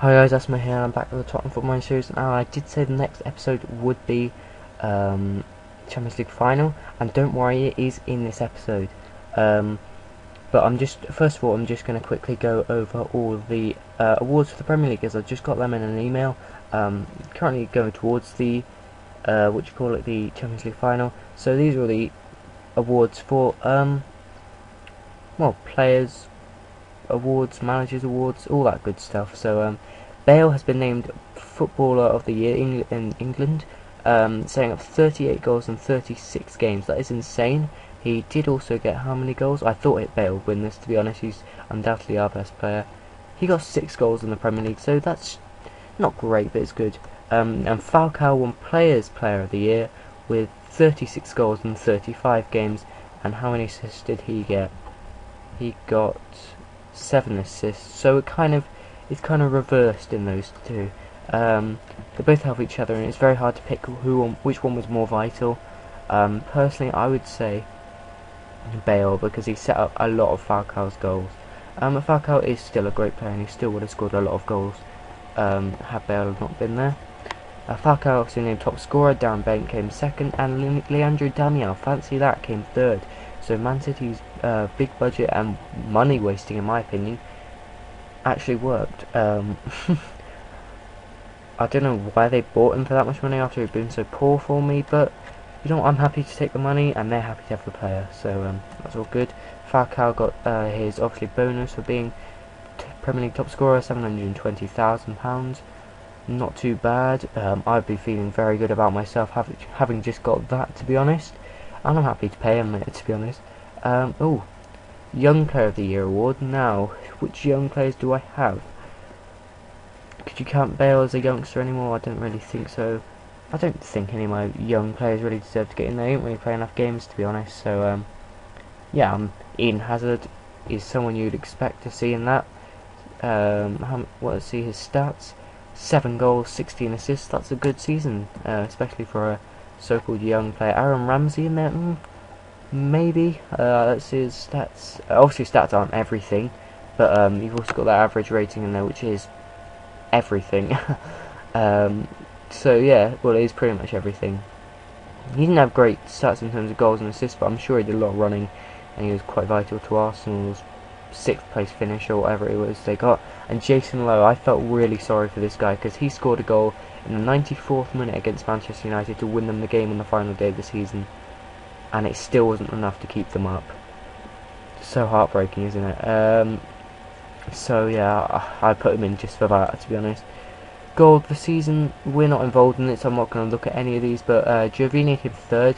Hi guys, that's me here. I'm back with the Tottenham Football Series. Now, I did say the next episode would be Champions League final, and don't worry, it is in this episode. But first of all, I'm just going to quickly go over all the awards for the Premier League, as I just got them in an email. Currently going towards the the Champions League final. So these are the awards for players awards, managers awards, all that good stuff. So Bale has been named Footballer of the Year in England, setting up 38 goals in 36 games. That is insane. He did also get how many goals? I thought Bale would win this, to be honest. He's undoubtedly our best player. He got 6 goals in the Premier League, so that's not great, but it's good. And Falcao won Players Player of the Year with 36 goals in 35 games. And how many assists did he get? He got 7 assists, so it's kind of reversed in those two. They both help each other, and it's very hard to pick which one was more vital. Personally, I would say Bale, because he set up a lot of Falcao's goals. Falcao is still a great player, and he still would have scored a lot of goals had Bale not been there. Falcao obviously named top scorer, Darren Bent came second, and Leandro Damião, fancy that, came third. So Man City's big budget and money wasting, in my opinion, actually worked. I don't know why they bought him for that much money after he'd been so poor for me, but you know, I'm happy to take the money, and they're happy to have the player, so that's all good. Falcao got his obviously bonus for being Premier League top scorer, £720,000. Not too bad. I'd be feeling very good about myself having just got that, to be honest. And I'm happy to pay him it, to be honest. Young Player of the Year award. Now, which young players do I have? Could you count Bale as a youngster anymore? I don't really think so. I don't think any of my young players really deserve to get in there. They don't really play enough games, to be honest. So, yeah, Eden Hazard is someone you'd expect to see in that. Let's see his stats. 7 goals, 16 assists. That's a good season, especially for a so-called young player. Aaron Ramsey in there? Maybe. Let's see his stats. Obviously, stats aren't everything, but you've also got that average rating in there, which is everything. So yeah, well, it is pretty much everything. He didn't have great stats in terms of goals and assists, but I'm sure he did a lot of running, and he was quite vital to Arsenal's 6th place finish or whatever it was they got. And Jason Lowe, I felt really sorry for this guy, because he scored a goal in the 94th minute against Manchester United to win them the game on the final day of the season, and it still wasn't enough to keep them up. So heartbreaking, isn't it? So yeah, I put him in just for that, to be honest. Goal of the season, we're not involved in it, so I'm not going to look at any of these, but Giovanni came 3rd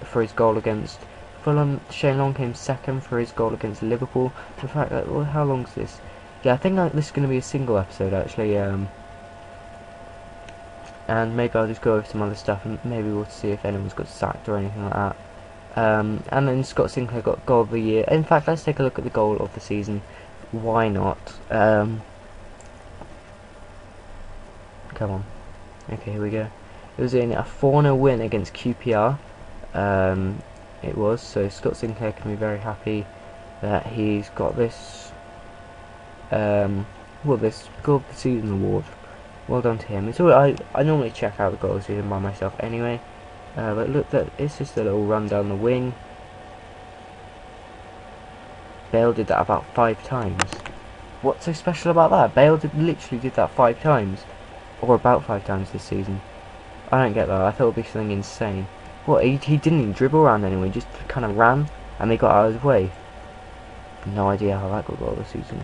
for his goal against Fulham. Shane Long came 2nd for his goal against Liverpool. In fact, how long's this? Yeah, I think this is going to be a single episode, actually. And maybe I'll just go over some other stuff, and maybe we'll see if anyone's got sacked or anything like that. And then Scott Sinclair got Goal of the Year. In fact, let's take a look at the Goal of the season. Why not? Come on. Okay, here we go. It was in a 4-0 win against QPR. It was, so Scott Sinclair can be very happy that he's got this this Goal of the Season award. Well done to him. It's all I normally check out the Goal of the Season by myself anyway, but look, it's just a little run down the wing. Bale did that about 5 times. What's so special about that? Bale literally did that 5 times, or about 5 times this season. I don't get that. I thought it would be something insane. What, he didn't even dribble around anyway, just kind of ran, and they got out of his way. No idea how that got Goal of the Season.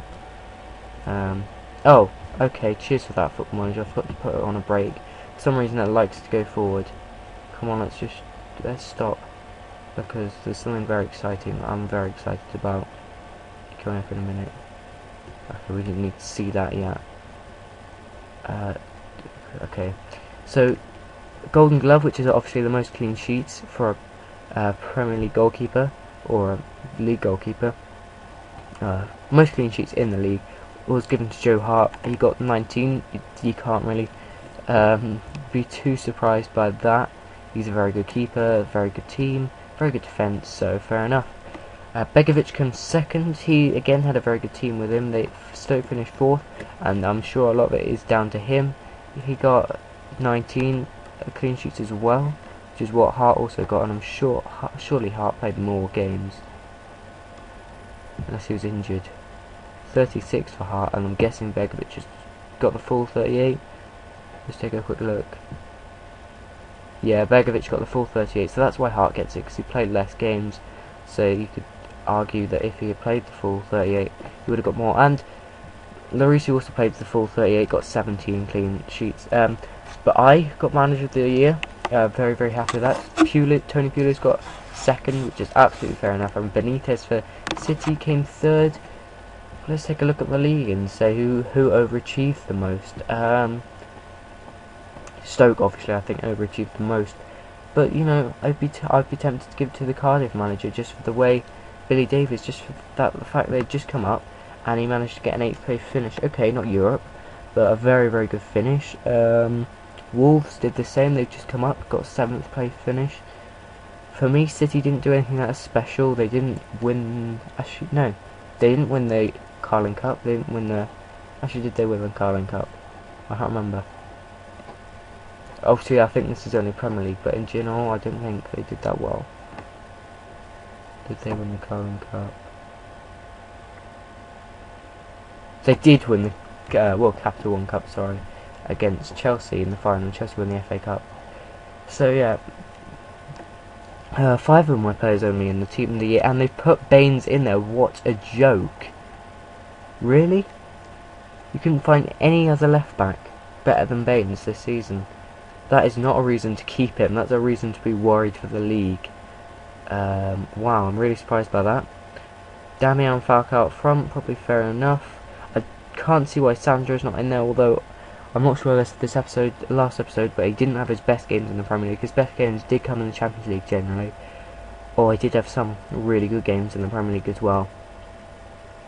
Oh, okay, cheers for that, Football Manager. I forgot to put it on a break. For some reason it likes to go forward. Come on, let's stop, because there's something very exciting that I'm very excited about coming up in a minute. Okay, we didn't need to see that yet. Okay, so Golden Glove, which is obviously the most clean sheets for a Premier League goalkeeper, or a league goalkeeper, most clean sheets in the league, was given to Joe Hart. He got 19. You can't really be too surprised by that. He's a very good keeper, very good team, very good defence, so fair enough. Begovic comes second. He again had a very good team with him. Stoke finished fourth, and I'm sure a lot of it is down to him. He got 19 clean sheets as well, which is what Hart also got, and I'm sure surely Hart played more games, unless he was injured. 36 for Hart, and I'm guessing Begovic has got the full 38. Let's take a quick look. Yeah, Begovic got the full 38, so that's why Hart gets it, because he played less games. So you could argue that if he had played the full 38, he would have got more. And Larisi also played the full 38, got 17 clean sheets. But I got Manager of the Year. Very, very happy with that. Tony Pulis got second, which is absolutely fair enough. And Benitez for City came third. Let's take a look at the league and say who overachieved the most. Stoke, obviously, I think overachieved the most. But you know, I'd be tempted to give it to the Cardiff manager, just for the way Billy Davies, just for the fact they'd just come up and he managed to get an 8th place finish. Okay, not Europe, but a very, very good finish. Wolves did the same. They've just come up, got a 7th place finish. For me, City didn't do anything that was special. They didn't win. Actually, no, they didn't win the Carling Cup. They didn't win the. Actually, did they win the Carling Cup? I can't remember. Obviously, I think this is only Premier League, but in general, I don't think they did that well. Did they win the Carling Cup? They did win the Capital One Cup, sorry, against Chelsea in the final. Chelsea won the FA Cup. So yeah, 5 of my players only in the team of the year, and they put Baines in there. What a joke! Really? You couldn't find any other left back better than Baines this season. That is not a reason to keep him. That's a reason to be worried for the league. Wow, I'm really surprised by that. Damian Falcao up front, probably fair enough. I can't see why Sandro's not in there, although I'm not sure this episode, last episode, but he didn't have his best games in the Premier League. His best games did come in the Champions League generally. Or he did have some really good games in the Premier League as well.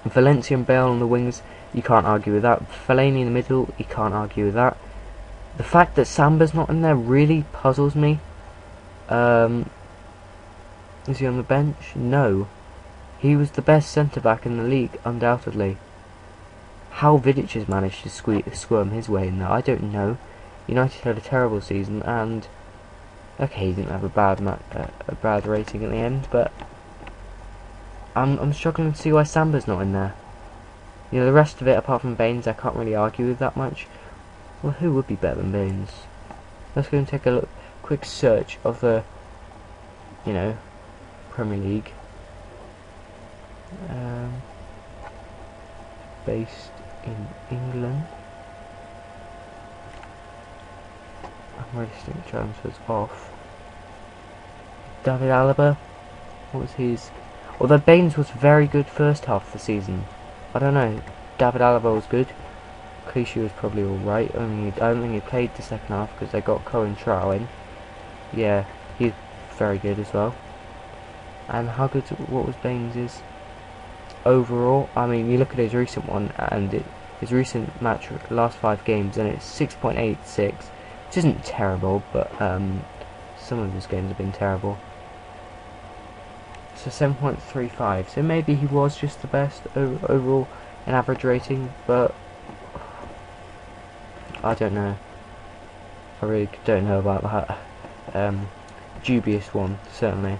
And Valencia and Bale on the wings, you can't argue with that. Fellaini in the middle, you can't argue with that. The fact that Samba's not in there really puzzles me. Is he on the bench? No. He was the best centre-back in the league, undoubtedly. How Vidic has managed to squirm his way in there, I don't know. United had a terrible season, and okay, he didn't have a bad rating at the end, but I'm struggling to see why Samba's not in there. You know, the rest of it, apart from Baines, I can't really argue with that much. Well, who would be better than Baines? Let's go and take a quick search of the, you know, Premier League. Based in England. I'm registering transfers off. David Alaba. What was his? Although Baines was very good first half of the season. I don't know. David Alaba was good. Clichy was probably alright. I don't think he played the second half because they got Cohen Trow in. Yeah, he's very good as well. And how good? What was Baines's overall? I mean, you look at his recent one and his recent match, last 5 games, and it's 6.86, which isn't terrible, but some of his games have been terrible. So 7.35. So maybe he was just the best overall in average rating, but I don't know. I really don't know about that. Dubious one, certainly.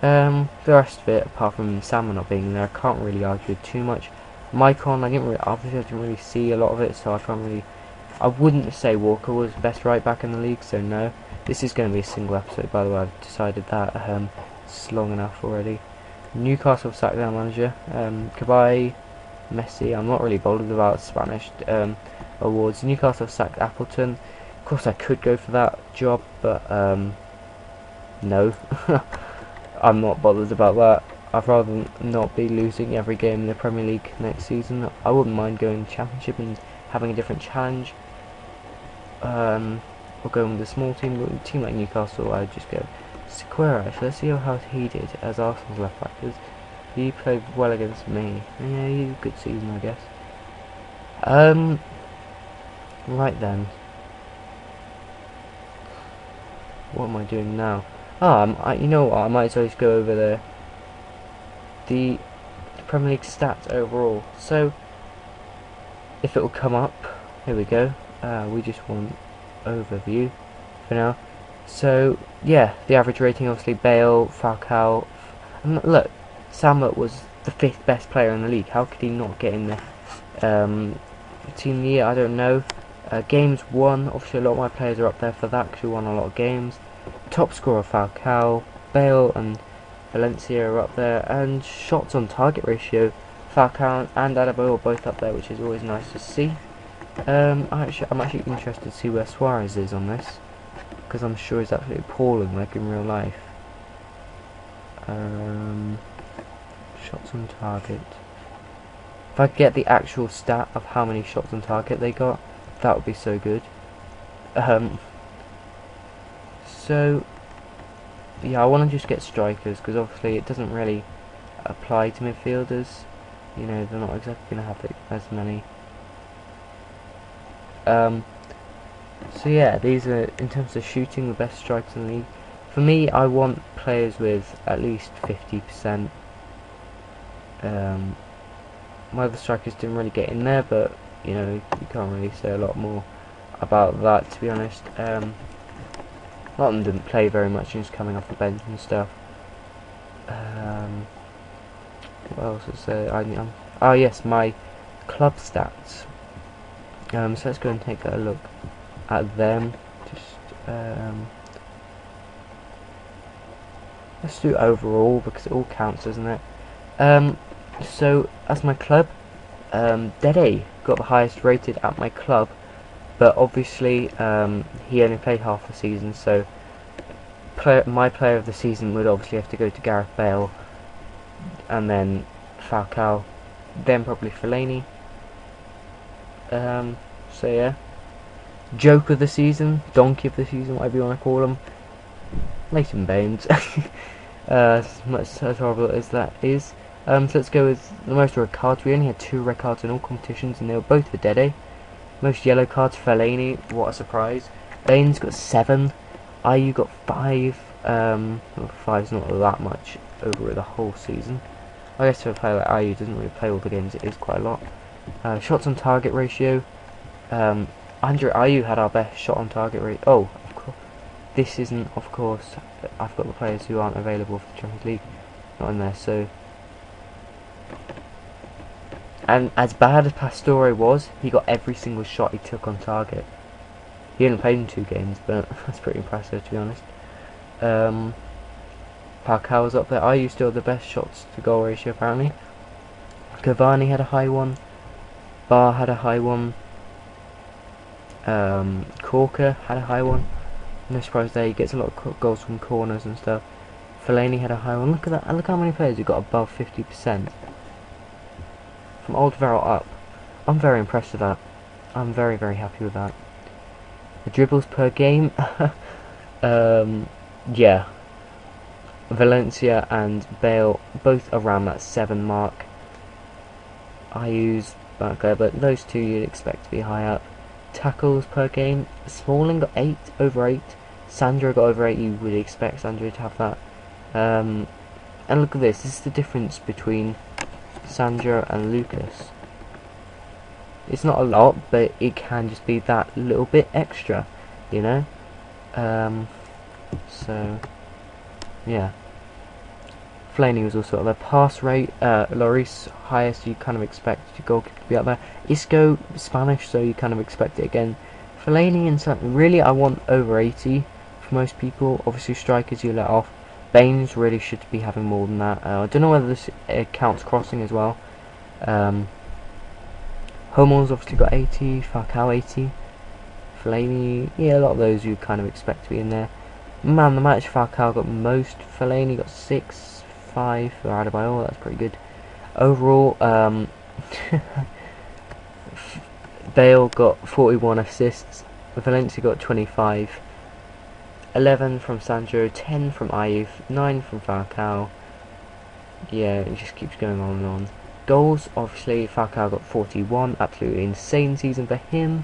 The rest of it, apart from Sam not being there, I can't really argue too much. Maicon, obviously I didn't really see a lot of it, so I can't really. I wouldn't say Walker was the best right back in the league, so no. This is going to be a single episode, by the way. I've decided that. It's long enough already. Newcastle sacked their manager. Goodbye, Messi. I'm not really bothered about Spanish awards. Newcastle sacked Appleton. Of course, I could go for that job, but no. I'm not bothered about that. I'd rather not be losing every game in the Premier League next season. I wouldn't mind going to Championship and having a different challenge. Or going with a small team. But a team like Newcastle, I'd just go Sequeira. Actually, let's see how he did as Arsenal's left back. He played well against me. Yeah, he had a good season, I guess. Right then. What am I doing now? You know what? I might as well just go over the Premier League stats overall. So if it will come up, here we go. We just want overview for now. So yeah, the average rating, obviously Bale, Falcao, and look, Samet was the 5th best player in the league. How could he not get in the team of the year? I don't know. Games won, obviously a lot of my players are up there for that because we won a lot of games. Top scorer Falcao, Bale and Valencia are up there, and shots on target ratio, Falcao and Adebayor are both up there, which is always nice to see. I'm actually interested to see where Suarez is on this, because I'm sure he's absolutely appalling like in real life. Shots on target. If I could get the actual stat of how many shots on target they got, that would be so good. So yeah, I want to just get strikers, because obviously it doesn't really apply to midfielders. You know, they're not exactly going to have as many. So yeah, these are, in terms of shooting, the best strikers in the league. For me, I want players with at least 50%. My other strikers didn't really get in there, but you know, you can't really say a lot more about that, to be honest. A lot of them didn't play very much, just coming off the bench and stuff. What else to say? Oh yes, my club stats. So let's go and take a look at them. Let's do overall, because it all counts, doesn't it? So as my club, Dede got the highest rated at my club, but obviously he only played half the season, so my player of the season would obviously have to go to Gareth Bale, and then Falcao, then probably Fellaini. So yeah, joke of the season, donkey of the season, whatever you want to call him, Leighton Baines. As much as horrible as that is. So let's go with the most red cards. We only had 2 red cards in all competitions, and they were both for Dede. Most yellow cards, Fellaini, what a surprise. Baines got 7, Ayew got 5. Well, 5's not that much over the whole season. I guess for a player like Ayew doesn't really play all the games, it is quite a lot. Shots on target ratio, Andre Ayew had our best shot on target rate. Oh, of course, this isn't, of course, I've got the players who aren't available for the Champions League not in there, so. And as bad as Pastore was, he got every single shot he took on target. He only played in 2 games, but that's pretty impressive, to be honest. Falcao's up there. Ayew still the best shots to goal ratio, apparently. Cavani had a high one. Bar had a high one. Corker had a high one. No surprise there, he gets a lot of goals from corners and stuff. Fellaini had a high one. Look at that, look how many players who got above 50%. From Alderweireld up. I'm very impressed with that. I'm very, very happy with that. The dribbles per game. Yeah. Valencia and Bale both around that 7 mark. Ayew's back there, but those 2 you'd expect to be high up. Tackles per game. Smalling got 8, over 8. Sandro got over 8. You would expect Sandro to have that. And look at this. This is the difference between Sandro and Lucas. It's not a lot, but it can just be that little bit extra, you know. So yeah. Fellaini was also at the pass rate. Lloris, highest you kind of expect your goalkeeper to be up there. Isco, Spanish, so you kind of expect it again. Fellaini and something. Really, I want over 80 for most people. Obviously, strikers you let off. Baines really should be having more than that. I don't know whether this counts crossing as well. Hummels obviously got 80. Falcao 80. Fellaini, yeah, a lot of those you kind of expect to be in there. Man, the match Falcao got most. Fellaini got 6, 5 for Adebayor. That's pretty good. Overall, Bale got 41 assists. Valencia got 25. 11 from Sandro, 10 from Ayew, 9 from Falcao. Yeah, it just keeps going on and on. Goals, obviously, Falcao got 41. Absolutely insane season for him.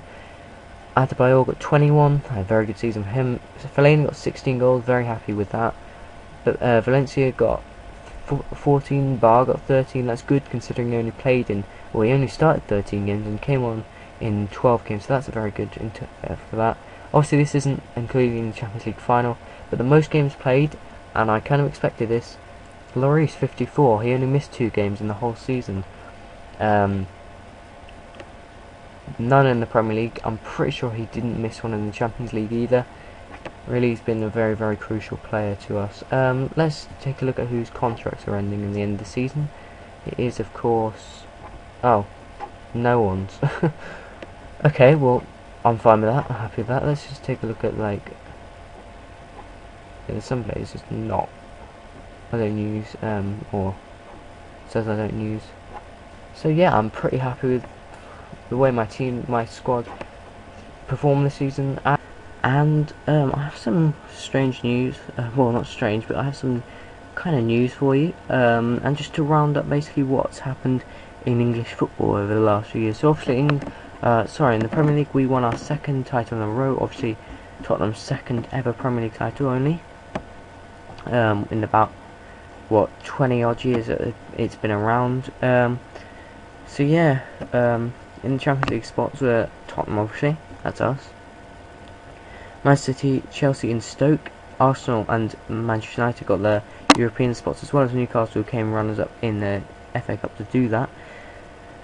Adebayor got 21, a very good season for him. Fellaini got 16 goals, very happy with that. But Valencia got 14, Bar got 13. That's good considering he only played in, well, he only started 13 games and came on in 12 games, so that's a very good for that. Obviously, this isn't including the Champions League final, but the most games played, and I kind of expected this. Lloris 54. He only missed 2 games in the whole season. None in the Premier League. I'm pretty sure he didn't miss one in the Champions League either. Really, he's been a very, very crucial player to us. Let's take a look at whose contracts are ending in the end of the season. It is, of course... Oh, no one's. Okay, well, I'm fine with that. I'm happy with that. Let's just take a look at, like... Yeah, there's some players just not... I don't use, or... says I don't use. So yeah, I'm pretty happy with the way my squad performed this season. And I have some strange news, well, not strange, but I have some kind of news for you, and just to round up basically what's happened in English football over the last few years. So obviously in the Premier League we won our 2nd title in a row, obviously Tottenham's 2nd ever Premier League title only, in about, what, 20 odd years it's been around. So yeah, in the Champions League spots were Tottenham, obviously, that's us. Manchester City, Chelsea and Stoke, Arsenal and Manchester United got their European spots, as well as Newcastle, who came runners up in the FA Cup to do that.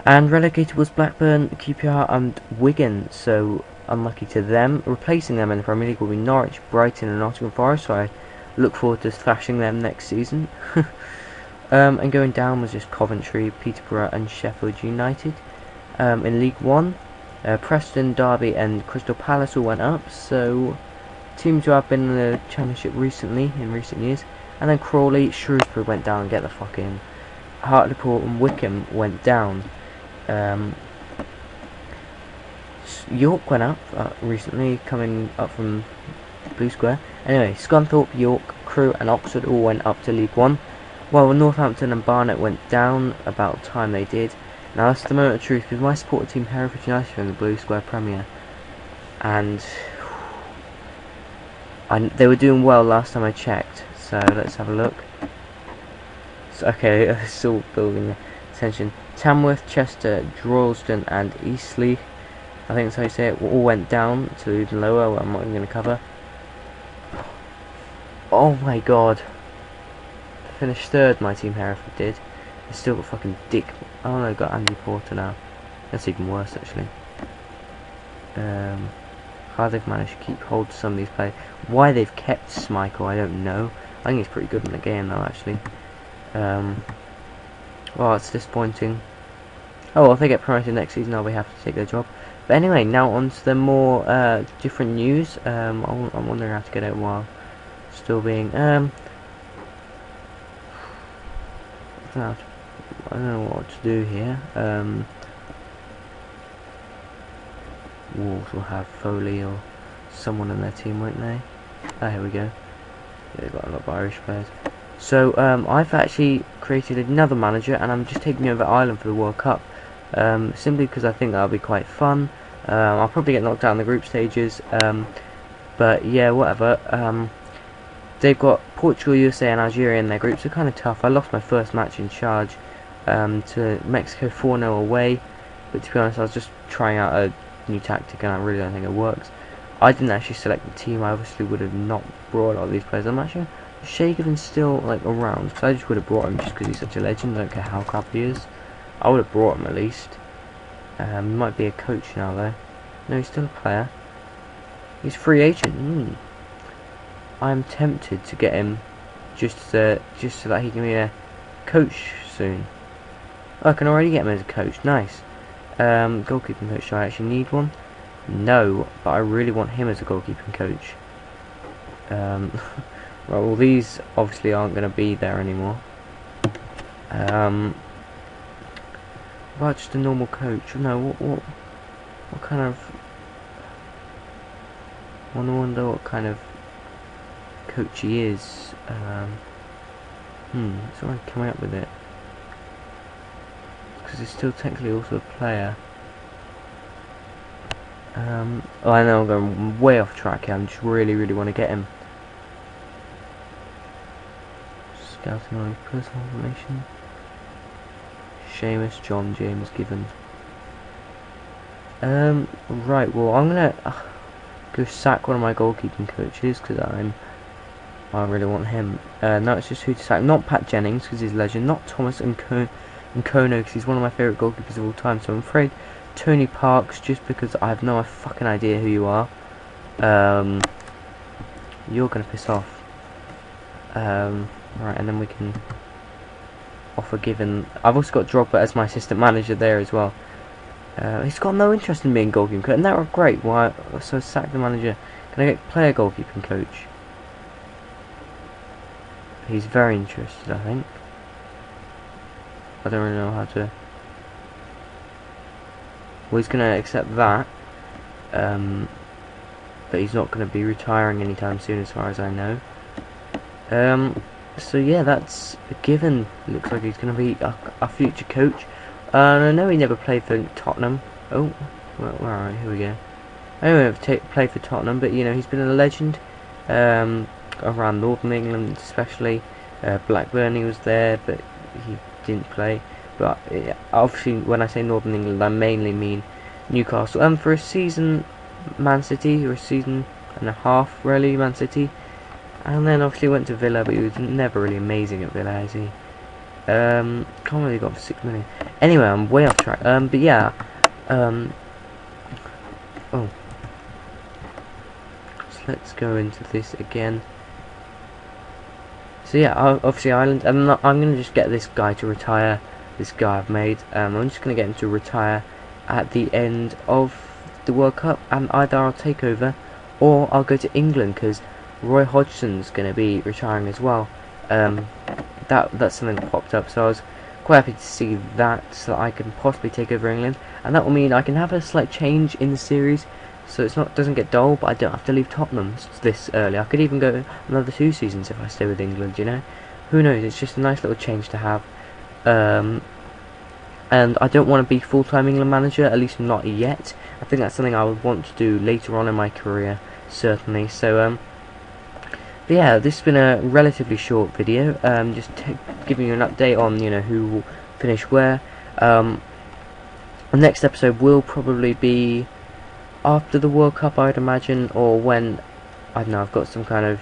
And relegated was Blackburn, QPR and Wigan, so unlucky to them. Replacing them in the Premier League will be Norwich, Brighton and Nottingham Forest, so I look forward to thrashing them next season. And going down was just Coventry, Peterborough and Sheffield United. In League 1, Preston, Derby and Crystal Palace all went up, so teams who have been in the Championship in recent years. And then Crawley, Shrewsbury went down and get the fuck in. Hartlepool and Wickham went down. York went up recently, coming up from Blue Square. Anyway, Scunthorpe, York, Crewe and Oxford all went up to League 1, while Northampton and Barnet went down, about time they did. Now that's the moment of truth, because my supported team Hereford United are in the Blue Square Premier, and they were doing well last time I checked, so let's have a look. So, okay, still building tension. Tamworth, Chester, Droylsden and Eastleigh, I think that's how you say it, all went down to even lower, well, I'm not even going to cover. Oh my god. Finished 3rd, my team Hereford did. They still got fucking Dick. Oh no, got Andy Porter now. That's even worse actually. How they've managed to keep hold of some of these players. Why they've kept Schmeichel, I don't know. I think he's pretty good in the game though actually. Well, it's disappointing. Oh well, if they get promoted next season I'll be happy to take their job. But anyway, now on to the more different news. I'm wondering how to get it while still being I don't know what to do here. Wolves will have Foley or someone in their team, won't they? Oh, here we go. Yeah, they've got a lot of Irish players. So I've actually created another manager, and I'm just taking over Ireland for the World Cup. Simply because I think that'll be quite fun. I'll probably get knocked out in the group stages. But yeah, whatever. They've got Portugal, USA and Algeria in their groups. They're kind of tough. I lost my first match in charge to Mexico 4-0 away. But to be honest, I was just trying out a new tactic and I really don't think it works. I didn't actually select the team. I obviously would have not brought a lot of these players. I'm actually Shakevin's still like around, because I just would have brought him just because he's such a legend. I don't care how crap he is. I would have brought him at least. He might be a coach now though. No, he's still a player. He's free agent. I'm tempted to get him just so that he can be a coach soon. Oh, I can already get him as a coach. Nice. Goalkeeping coach. Do I actually need one? No, but I really want him as a goalkeeping coach. Right, well, these obviously aren't going to be there anymore. Well, just a normal coach. No, what kind of? I wonder what kind of coach he is. It's already coming up with it, because he's still technically also a player. Oh, I know I'm going way off track here. I just really want to get him. Just scouting on personal information. Seamus John James Given. Right, well, I'm gonna go sack one of my goalkeeping coaches because I really want him. No, it's just who to sack. Not Pat Jennings because he's a legend. Not Thomas Nkono because he's one of my favourite goalkeepers of all time. So I'm afraid Tony Parks, just because I have no fucking idea who you are. You're gonna piss off. Right, and then we can offer Given. I've also got Drogba as my assistant manager there as well. He's got no interest in being goalkeeping coach, and that was great. Why? So sack the manager. Can I get player goalkeeping coach? He's very interested, I think. I don't really know how to. Well, he's going to accept that, but he's not going to be retiring anytime soon, as far as I know. So yeah, that's a given. Looks like he's going to be a future coach. I know he never played for Tottenham. Oh, well, alright, here we go. I know he never played for Tottenham, but you know, he's been a legend around Northern England, especially. Blackburn, he was there, but he didn't play. But obviously, when I say Northern England, I mainly mean Newcastle. For a season, Man City, or a season and a half, really, Man City. And then obviously went to Villa, but he was never really amazing at Villa, is he? Can't believe he got for 6 million. Anyway, I'm way off track. But yeah, oh, so let's go into this again. So yeah, obviously Ireland. I'm gonna just get this guy to retire. This guy I've made. I'm just gonna get him to retire at the end of the World Cup, and either I'll take over, or I'll go to England because Roy Hodgson's gonna be retiring as well. That's something that popped up, so I was quite happy to see that, so that I can possibly take over England, and that will mean I can have a slight change in the series, so doesn't get dull, but I don't have to leave Tottenham this early. I could even go another 2 seasons if I stay with England, you know. Who knows? It's just a nice little change to have. And I don't want to be full-time England manager, at least not yet. I think that's something I would want to do later on in my career, certainly. So but yeah, this has been a relatively short video, just giving you an update on, you know, who will finish where. The next episode will probably be after the World Cup, I'd imagine, or when, I don't know, I've got some kind of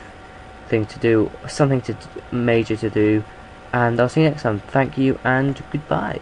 thing to do, something major to do, and I'll see you next time. Thank you, and goodbye.